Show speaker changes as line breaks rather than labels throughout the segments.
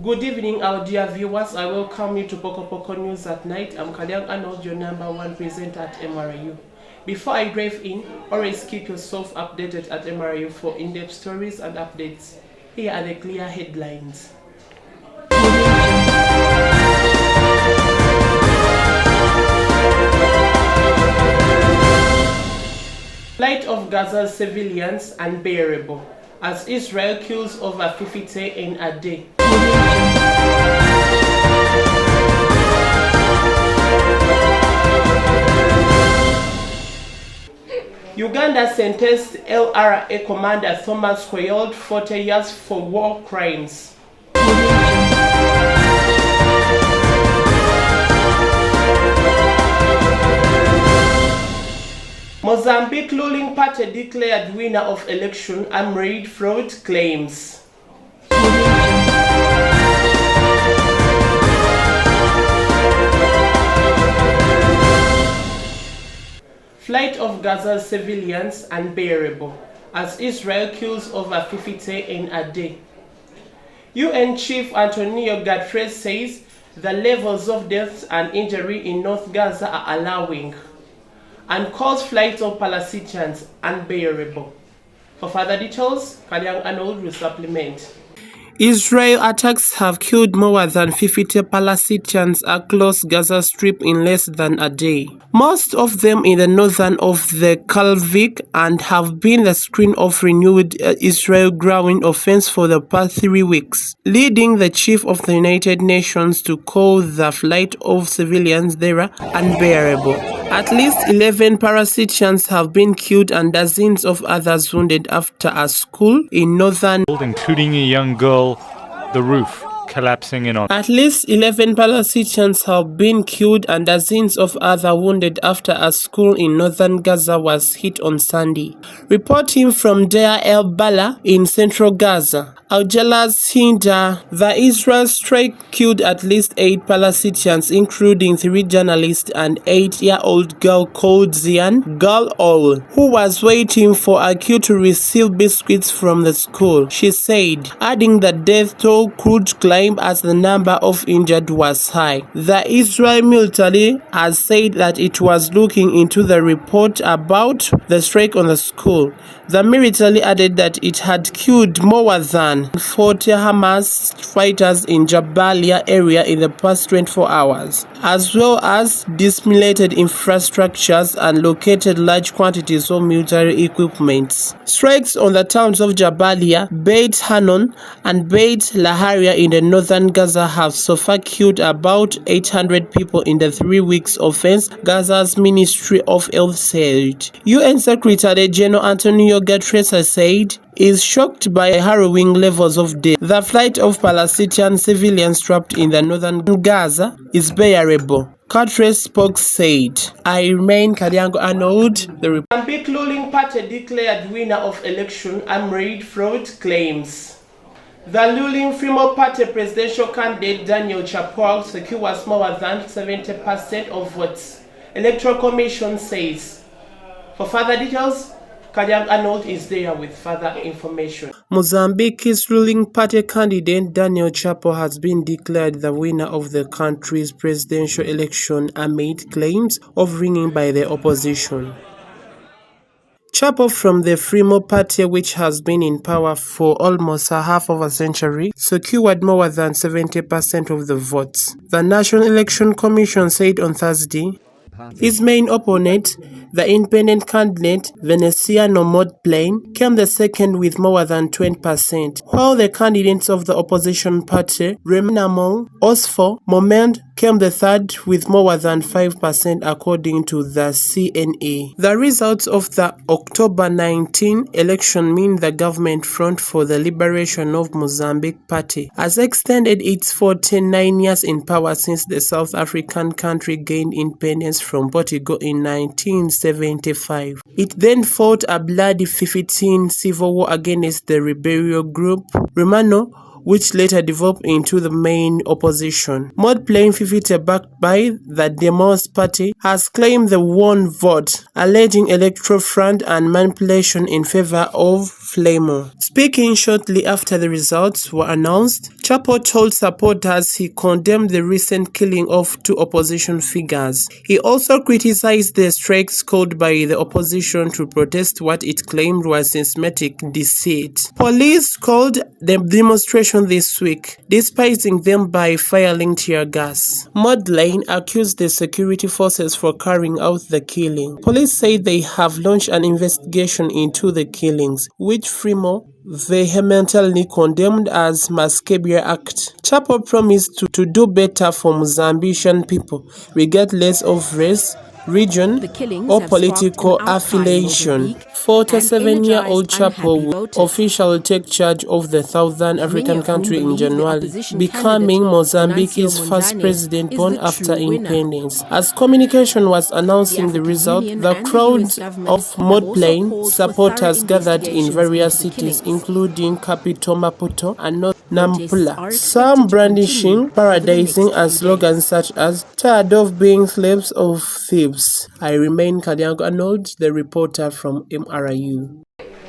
Good evening, our dear viewers. I welcome you to Pokopoko News at Night. I'm ARNOLD, your #1 presenter at MRU. Before I dive in, always keep yourself updated at MRU for in-depth stories and updates. Here are the clear headlines. Plight of Gaza's civilians unbearable as Israel kills over 50 in a day. Uganda sentenced LRA commander Thomas Koyold 40 years for war crimes. Mozambique ruling party declared winner of election amid fraud claims. Flight of Gaza's civilians unbearable as Israel kills over 50 in a day. UN Chief Antonio Guterres says the levels of deaths and injury in North Gaza are alarming and calls flights of Palestinians unbearable. For further details, ARNOLD will supplement. Israel attacks have killed more than 50 Palestinians across Gaza Strip in less than a day. Most of them in the northern of the KALYANGO and have been the screen of renewed Israel growing offense for the past 3 weeks, leading the chief of the United Nations to call the flight of civilians there unbearable. At least 11 Palestinians have been killed and dozens of others wounded after a school in northern,
including a young girl, the roof collapsing in on.
At least 11 Palestinians have been killed and dozens of others wounded after a school in northern Gaza was hit on Sunday. Reporting from Deir el-Balah in central Gaza, Al Jazeera's Hinda, the Israel strike killed at least 8 Palestinians, including 3 journalists and 8-year-old girl called Zian Gal-Ol, who was waiting for a queue to receive biscuits from the school, she said, adding that death toll could climb as the number of injured was high. The Israel military has said that it was looking into the report about the strike on the school. The military added that it had killed more than 40 Hamas fighters in Jabalia area in the past 24 hours, as well as dismantled infrastructures and located large quantities of military equipment. Strikes on the towns of Jabalia, Beit Hanun, and Beit Laharia in the northern Gaza have so far killed about 800 people in the 3 weeks offense, Gaza's Ministry of Health said. UN Secretary General Antonio Guterres has said is shocked by harrowing levels of death. The flight of Palestinian civilians trapped in the northern Gaza is bearable, Guterres spokesperson said. I remain ARNOLD. The Mozambique ruling party declared winner of election amid fraud claims. The ruling Fremo Party presidential candidate Daniel Chapo secures more than 70% of votes, Electoral Commission says. For further details, ARNOLD is there with further information. Mozambique's ruling party candidate Daniel Chapo has been declared the winner of the country's presidential election amid claims of ringing by the opposition. Chapo from the Fremo Party, which has been in power for almost a half of a century, secured more than 70% of the votes, the National Election Commission said on Thursday. His main opponent, the independent candidate Veneziano Modplane, came the second with more than 20%, while the candidates of the opposition party, Renamo Osfo Moment, came the third with more than 5% according to the CNA. The results of the October 19 election mean the government Front for the Liberation of Mozambique party has extended its 49 years in power since the South African country gained independence from Portugal in 1975. It then fought a bloody 15 civil war against the rebellion group Renamo, which later developed into the main opposition. Mod Plain Fifite, backed by the Demos Party, has claimed the won vote, alleging electoral fraud and manipulation in favor of Flamo. Speaking shortly after the results were announced, Chapo told supporters he condemned the recent killing of two opposition figures. He also criticized the strikes called by the opposition to protest what it claimed was systematic deceit. Police called the demonstration this week, despising them by firing tear gas. Mod Lane accused the security forces for carrying out the killing. Police say they have launched an investigation into the killings, which Fremo vehemently condemned as Masquerade Act. Chapo promised to do better for Mozambican people, regardless of race, region, or political affiliation. 47-year-old Chapo will officially take charge of the Southern African country in January, becoming Mozambique's first president born after independence. As communication was announcing the result, the crowd of Mod Plain supporters gathered in various cities, including capital Maputo and North Nampula, some brandishing, paradising, and slogans such as "Tired of being slaves of thieves." I remain KALYANGO ARNOLD, the reporter from MRIU.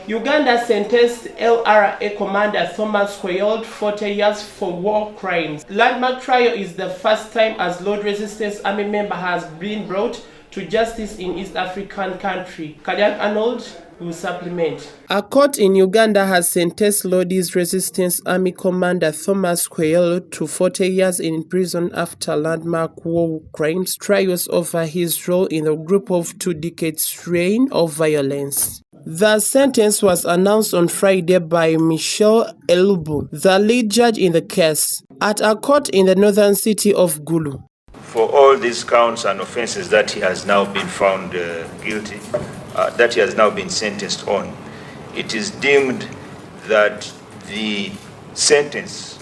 Uganda sentenced LRA Commander Thomas Quayle 40 years for war crimes. Landmark trial is the first time as Lord Resistance Army member has been brought to justice in East African country. KALYANGO ARNOLD will supplement. A court in Uganda has sentenced Lord's Resistance Army Commander Thomas Quayle to 40 years in prison after landmark war crimes trials over his role in a group of 2 decades reign of violence. The sentence was announced on Friday by Michel Elubu, the lead judge in the case, at a court in the northern city of Gulu.
For all these counts and offenses that he has now been found guilty, that he has now been sentenced on, it is deemed that the sentence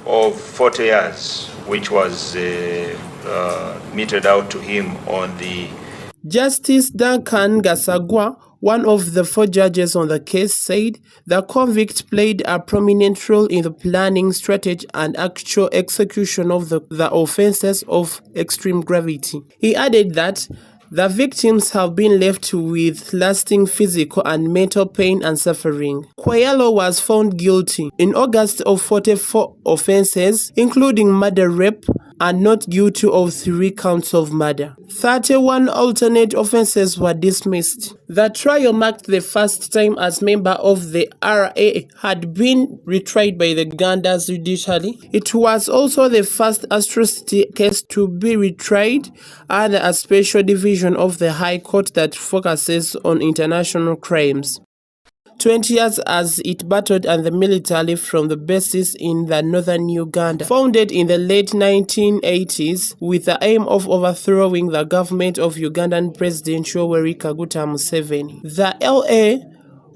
of 40 years, which was meted out to him on the...
Justice Duncan Gasagwa, one of the 4 judges on the case, said the convict played a prominent role in the planning, strategy, and actual execution of the offenses of extreme gravity. He added that the victims have been left with lasting physical and mental pain and suffering. Quayle was found guilty in August of 44 offenses, including murder, rape, and not guilty of 3 counts of murder. 31 alternate offenses were dismissed. The trial marked the first time as member of the RA had been retried by the Uganda's judiciary. It was also the first atrocity case to be retried under a special division of the High Court that focuses on international crimes. 20 years as it battled and the military from the bases in the northern Uganda, founded in the late 1980s with the aim of overthrowing the government of Ugandan President Yoweri Kaguta Museveni. The LA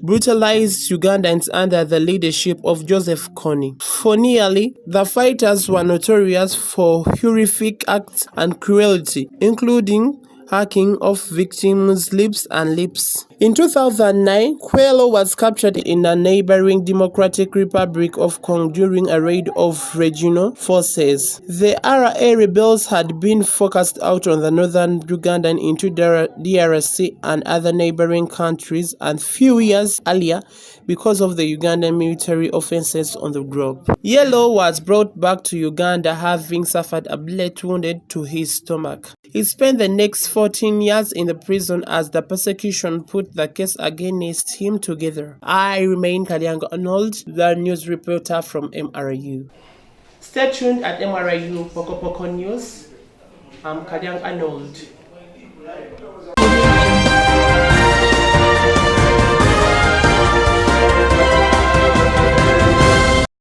brutalized Ugandans under the leadership of Joseph Kony. For nearly, the fighters were notorious for horrific acts and cruelty, including hacking off victims' lips and lips. In 2009, Quayle was captured in a neighboring Democratic Republic of Congo during a raid of regional forces. The RA rebels had been focused out on the northern Ugandan into DRC and other neighboring countries, and few years earlier because of the Ugandan military offenses on the group. Yellow was brought back to Uganda having suffered a bullet wound to his stomach. He spent the next 14 years in the prison as the prosecution put the case against him together. I remain KALYANGO ARNOLD, the news reporter from MRIU. Stay tuned at MRIU Pokopoko News. I'm KALYANGO ARNOLD.